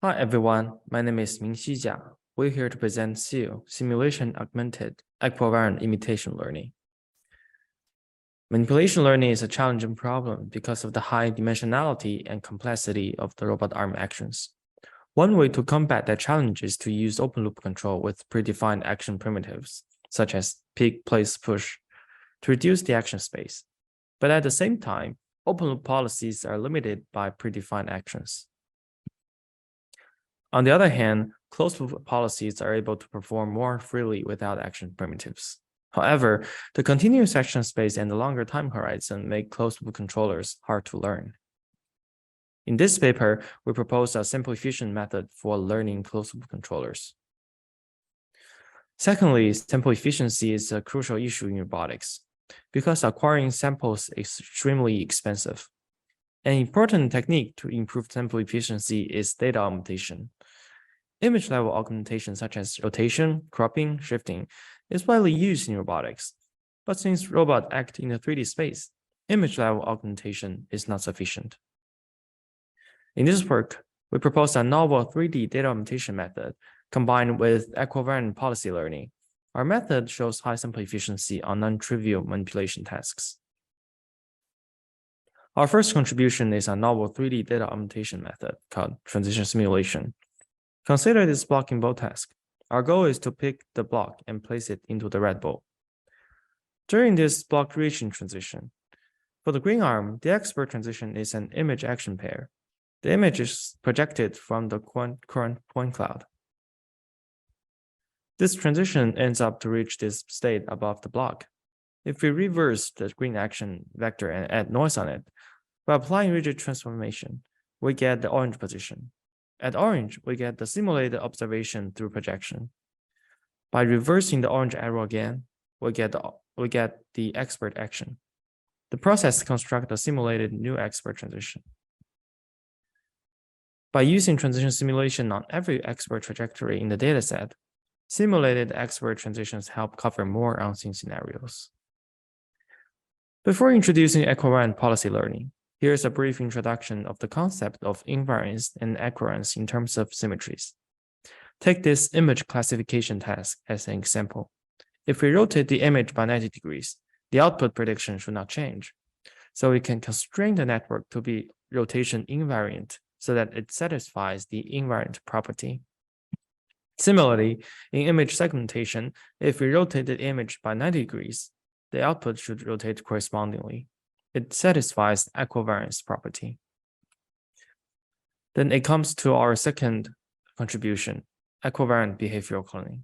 Hi everyone, my name is Mingxi Jia. We're here to present SEIL, Simulation-augmented Equivariant Imitation Learning. Manipulation learning is a challenging problem because of the high dimensionality and complexity of the robot arm actions. One way to combat that challenge is to use open-loop control with predefined action primitives, such as pick, place, push, to reduce the action space. But at the same time, open-loop policies are limited by predefined actions. On the other hand, closed-loop policies are able to perform more freely without action primitives. However, the continuous action space and the longer time horizon make closed-loop controllers hard to learn. In this paper, we propose a simple efficient method for learning closed-loop controllers. Secondly, sample efficiency is a crucial issue in robotics because acquiring samples is extremely expensive. An important technique to improve sample efficiency is data augmentation. Image-level augmentation such as rotation, cropping, shifting is widely used in robotics. But since robots act in a 3D space, image-level augmentation is not sufficient. In this work, we propose a novel 3D data augmentation method combined with equivariant policy learning. Our method shows high sample efficiency on non-trivial manipulation tasks. Our first contribution is a novel 3D data augmentation method called transition simulation. Consider this blocking bowl task. Our goal is to pick the block and place it into the red bowl. During this block region transition, for the green arm, the expert transition is an image action pair. The image is projected from the current point cloud. This transition ends up to reach this state above the block. If we reverse the green action vector and add noise on it, by applying rigid transformation, we get the orange position. At orange, we get the simulated observation through projection. By reversing the orange arrow again, we get the expert action. The process constructs a simulated new expert transition. By using transition simulation on every expert trajectory in the dataset, simulated expert transitions help cover more unseen scenarios. Before introducing equivariant policy learning, here's a brief introduction of the concept of invariance and equivariance in terms of symmetries. Take this image classification task as an example. If we rotate the image by 90 degrees, the output prediction should not change. So we can constrain the network to be rotation invariant so that it satisfies the invariant property. Similarly, in image segmentation, if we rotate the image by 90 degrees, the output should rotate correspondingly. It satisfies the equivariance property. Then it comes to our second contribution, equivariant behavioral cloning.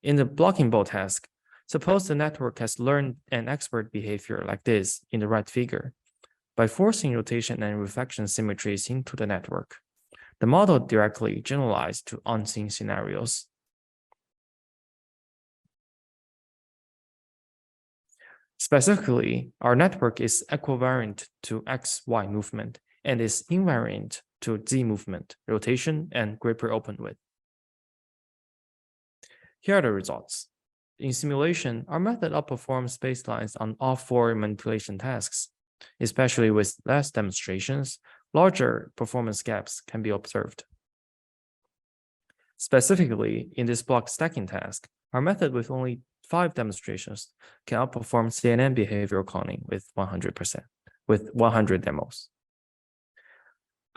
In the blocking bowl task, suppose the network has learned an expert behavior like this in the right figure. By forcing rotation and reflection symmetries into the network, the model directly generalized to unseen scenarios. Specifically, our network is equivariant to XY movement and is invariant to Z movement, rotation, and gripper open width. Here are the results. In simulation, our method outperforms baselines on all 4 manipulation tasks. Especially with less demonstrations, larger performance gaps can be observed. Specifically, in this block stacking task, our method with only 5 demonstrations can outperform CNN behavioral cloning with 100%, with 100 demos.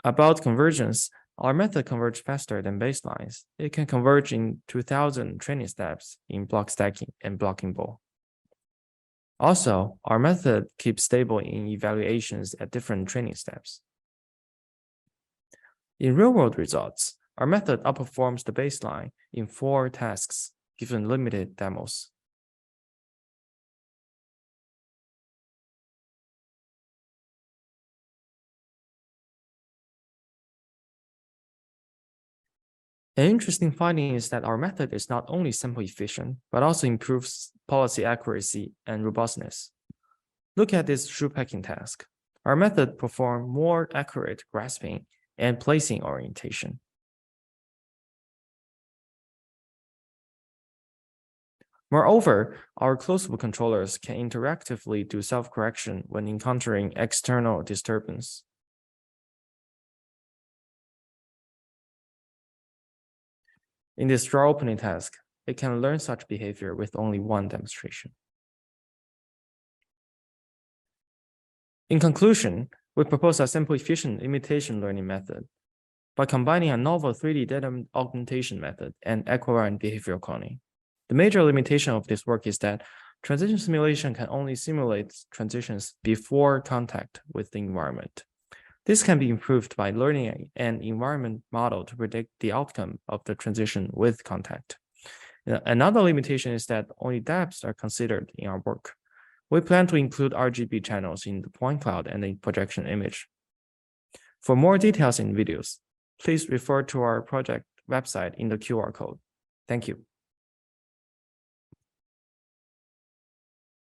About convergence, our method converges faster than baselines. It can converge in 2,000 training steps in block stacking and blocking bowl. Also, our method keeps stable in evaluations at different training steps. In real-world results, our method outperforms the baseline in 4 tasks given limited demos. An interesting finding is that our method is not only sample efficient, but also improves policy accuracy and robustness. Look at this shoe packing task. Our method performs more accurate grasping and placing orientation. Moreover, our closed-loop controllers can interactively do self-correction when encountering external disturbance. In this drawer opening task, it can learn such behavior with only one demonstration. In conclusion, we propose a simple efficient imitation learning method. By combining a novel 3D data augmentation method and equivariant behavioral cloning. The major limitation of this work is that transition simulation can only simulate transitions before contact with the environment. This can be improved by learning an environment model to predict the outcome of the transition with contact. Another limitation is that only depths are considered in our work. We plan to include RGB channels in the point cloud and the projection image. For more details in videos, please refer to our project website in the QR code. Thank you.